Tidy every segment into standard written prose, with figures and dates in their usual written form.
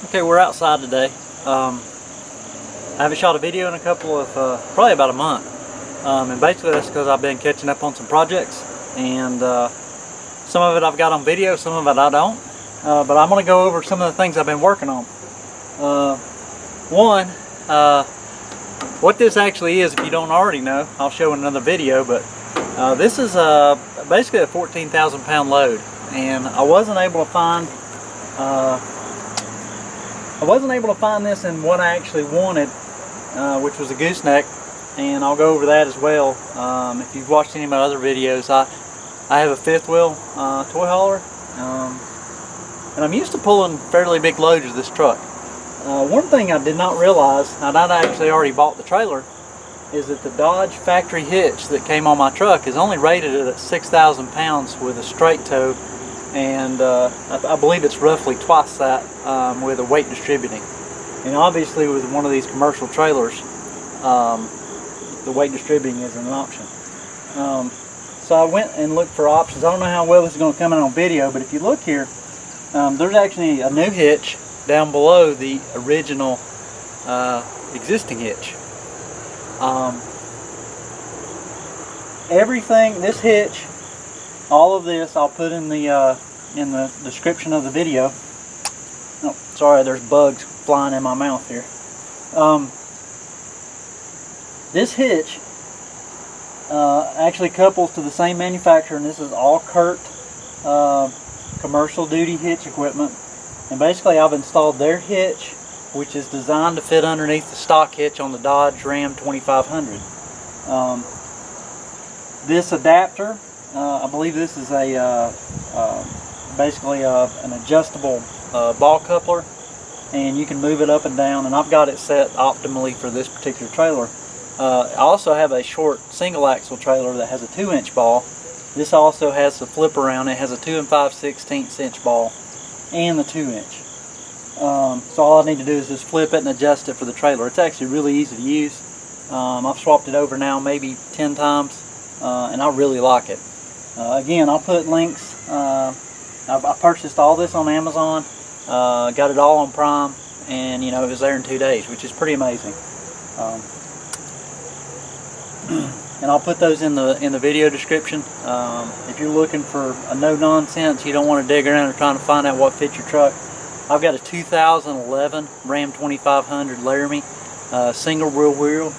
Okay, we're outside today. I haven't shot a video in a couple of, probably about a month. And basically that's because I've been catching up on some projects. And some of it I've got on video, some of it I don't. But I'm going to go over some of the things I've been working on. One, what this actually is, if you don't already know, I'll show in another video, but this is basically a 14,000 pound load. And I wasn't able to find this in what I actually wanted, which was a gooseneck, and I'll go over that as well. If you've watched any of my other videos, I have a fifth wheel toy hauler, and I'm used to pulling fairly big loads with this truck. One thing I did not realize, and I'd actually already bought the trailer, is that the Dodge factory hitch that came on my truck is only rated at 6,000 pounds with a straight toe, and I believe it's roughly twice that with a weight distributing. And obviously with one of these commercial trailers, the weight distributing isn't an option. So I went and looked for options. I don't know how well this is going to come out on video, but if you look here, there's actually a new hitch down below the original existing hitch. Everything, this hitch, all of this, I'll put in the description of the video. Oh, sorry, there's bugs flying in my mouth here. This hitch actually couples to the same manufacturer, and this is all Kurt commercial duty hitch equipment. And basically I've installed their hitch, which is designed to fit underneath the stock hitch on the Dodge Ram 2500. This adapter, I believe this is a basically an adjustable ball coupler, and you can move it up and down, and I've got it set optimally for this particular trailer. I also have a short single axle trailer that has a 2-inch ball. This also has the flip around. It has a 2 5/16 inch ball and the 2-inch. So all I need to do is just flip it and adjust it for the trailer. It's actually really easy to use. I've swapped it over now maybe 10 times, and I really like it. Again, I'll put links. I purchased all this on Amazon, got it all on Prime, and you know, it was there in 2 days, which is pretty amazing. And I'll put those in the video description. If you're looking for a no-nonsense, you don't want to dig around and trying to find out what fits your truck, I've got a 2011 Ram 2500 Laramie single rear wheel.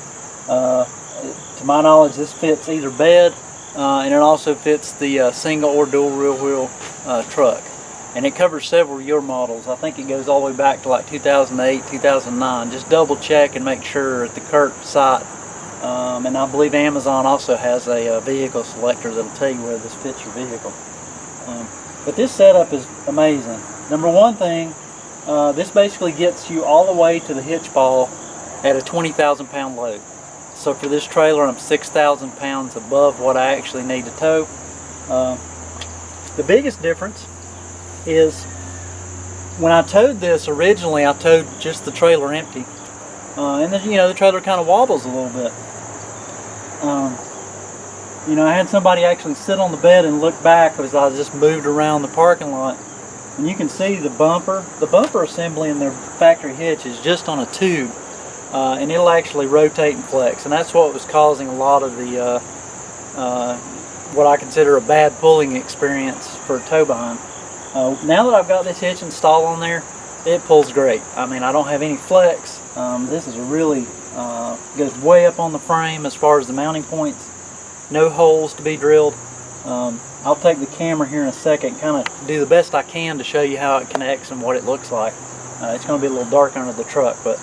To my knowledge, this fits either bed, and it also fits the single or dual rear wheel truck. And it covers several year models. I think it goes all the way back to like 2008, 2009. Just double check and make sure at the Kurt site. And I believe Amazon also has a vehicle selector that'll tell you where this fits your vehicle. But this setup is amazing. Number one thing, this basically gets you all the way to the hitch ball at a 20,000 pound load. So for this trailer, I'm 6,000 pounds above what I actually need to tow. The biggest difference is when I towed this originally, I towed just the trailer empty. And then, you know, the trailer kind of wobbles a little bit. You know, I had somebody actually sit on the bed and look back as I just moved around the parking lot. And you can see the bumper assembly in their factory hitch is just on a tube. And it'll actually rotate and flex. And that's what was causing a lot of the, what I consider a bad pulling experience for a tow behind. Now that I've got this hitch installed on there, it pulls great. I mean, I don't have any flex. This is a really, goes way up on the frame as far as the mounting points. No holes to be drilled. I'll take the camera here in a second and kind of do the best I can to show you how it connects and what it looks like. It's going to be a little dark under the truck, but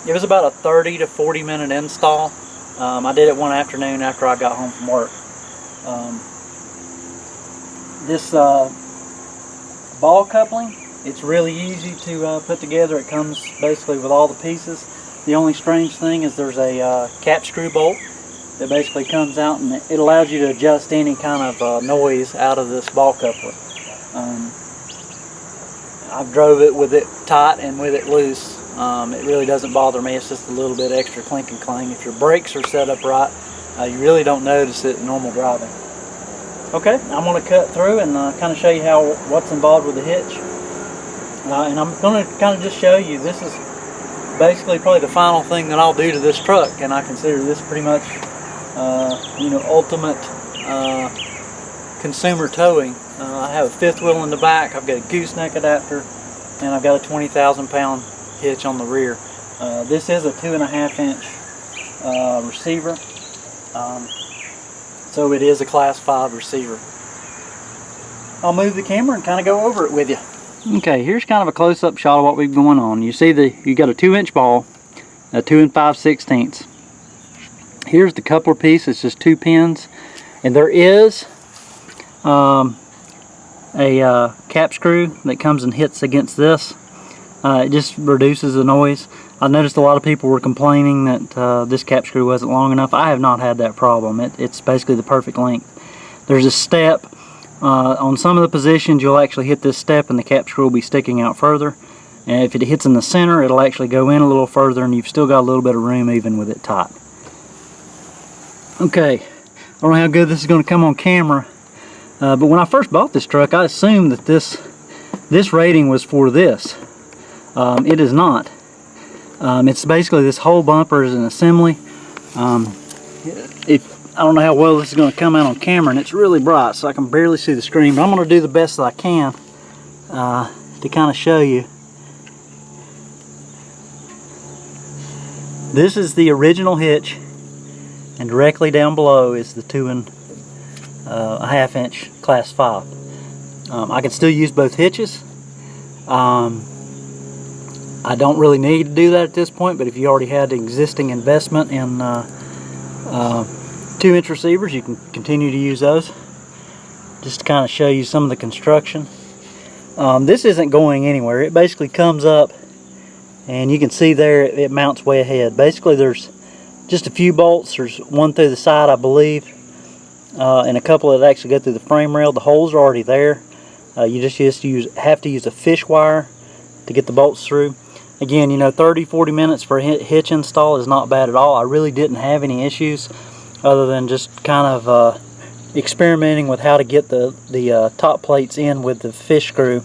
it was about a 30 to 40 minute install. I did it one afternoon after I got home from work. This ball coupling, it's really easy to put together. It comes basically with all the pieces. The only strange thing is there's a cap screw bolt that basically comes out, and it allows you to adjust any kind of noise out of this ball coupler. I've drove it with it tight and with it loose. It really doesn't bother me. It's just a little bit extra clink and clang. If your brakes are set up right, you really don't notice it in normal driving. Okay, I'm going to cut through and kind of show you what's involved with the hitch. And I'm going to kind of just show you, this is basically probably the final thing that I'll do to this truck, and I consider this pretty much you know, ultimate consumer towing. I have a fifth wheel in the back, I've got a gooseneck adapter, and I've got a 20,000 pound hitch on the rear. This is a 2.5 inch receiver, so it is a class 5 receiver. I'll move the camera and kind of go over it with you. Okay, here's kind of a close-up shot of what we've going on. You see you got a 2-inch ball, a 2 5/16. Here's the coupler piece. It's just 2 pins, and there is a cap screw that comes and hits against this. It just reduces the noise. I noticed a lot of people were complaining that this cap screw wasn't long enough. I have not had that problem. It's basically the perfect length. There's a step. On some of the positions you'll actually hit this step and the cap screw will be sticking out further. And if it hits in the center, it'll actually go in a little further, and you've still got a little bit of room even with it tight. Okay, I don't know how good this is going to come on camera, but when I first bought this truck, I assumed that this rating was for this. It is not. It's basically this whole bumper is an assembly. I don't know how well this is going to come out on camera, and it's really bright, so I can barely see the screen, but I'm going to do the best that I can to kind of show you. This is the original hitch, and directly down below is the 2.5 inch class 5. I can still use both hitches. I don't really need to do that at this point, but if you already had an existing investment in 2-inch receivers, you can continue to use those. Just to kind of show you some of the construction. This isn't going anywhere. It basically comes up, and you can see there it mounts way ahead. Basically there's just a few bolts. There's one through the side, I believe, and a couple that actually go through the frame rail. The holes are already there. You just have to use a fish wire to get the bolts through. Again, you know, 30-40 minutes for a hitch install is not bad at all. I really didn't have any issues, other than just kind of experimenting with how to get the top plates in with the fish screw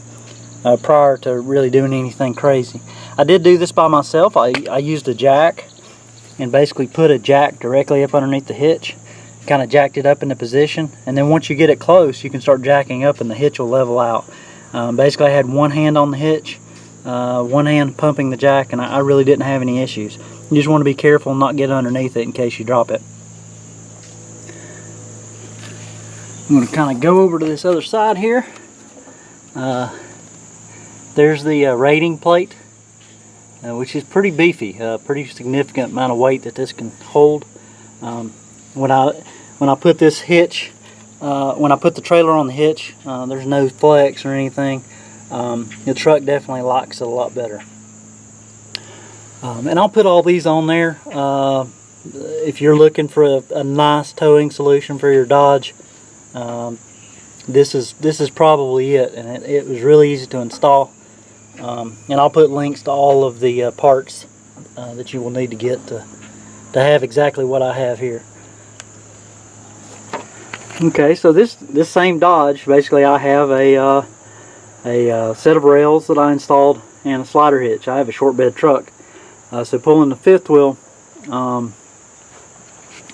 prior to really doing anything crazy. I did do this by myself. I used a jack and basically put a jack directly up underneath the hitch, kind of jacked it up into position, and then once you get it close, you can start jacking up and the hitch will level out. Basically I had one hand on the hitch, one hand pumping the jack, and I really didn't have any issues. You just want to be careful and not get underneath it in case you drop it. I'm going to kind of go over to this other side here. There's the rating plate, which is pretty beefy, pretty significant amount of weight that this can hold. When I put this hitch, when I put the trailer on the hitch, there's no flex or anything. The truck definitely locks it a lot better. And I'll put all these on there. If you're looking for a nice towing solution for your Dodge, this is probably it, and it was really easy to install. And I'll put links to all of the parts that you will need to get to have exactly what I have here. Okay, so this same Dodge, basically I have a set of rails that I installed and a slider hitch. I have a short bed truck, so pulling the fifth wheel,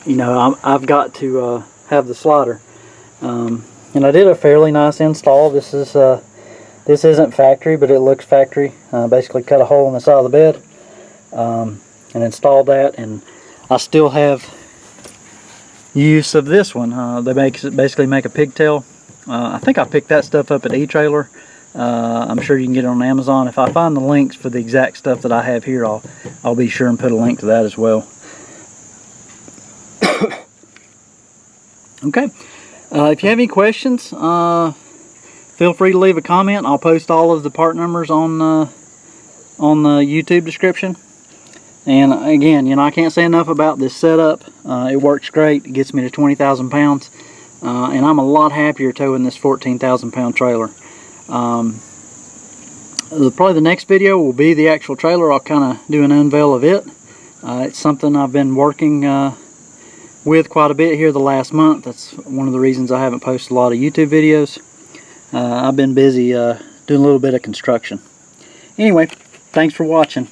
you know, I've got to have the slider. And I did a fairly nice install. This isn't factory, but it looks factory. Basically cut a hole in the side of the bed and installed that, and I still have use of this one. They basically make a pigtail. I think I picked that stuff up at E-Trailer. I'm sure you can get it on Amazon. If I find the links for the exact stuff that I have here, I'll be sure and put a link to that as well. Okay. If you have any questions, feel free to leave a comment. I'll post all of the part numbers on the YouTube description. And again, you know, I can't say enough about this setup. It works great. It gets me to 20,000 pounds. And I'm a lot happier towing this 14,000 pound trailer. Probably the next video will be the actual trailer. I'll kind of do an unveil of it. It's something I've been working with quite a bit here the last month. That's one of the reasons I haven't posted a lot of YouTube videos. I've been busy doing a little bit of construction. Anyway, thanks for watching.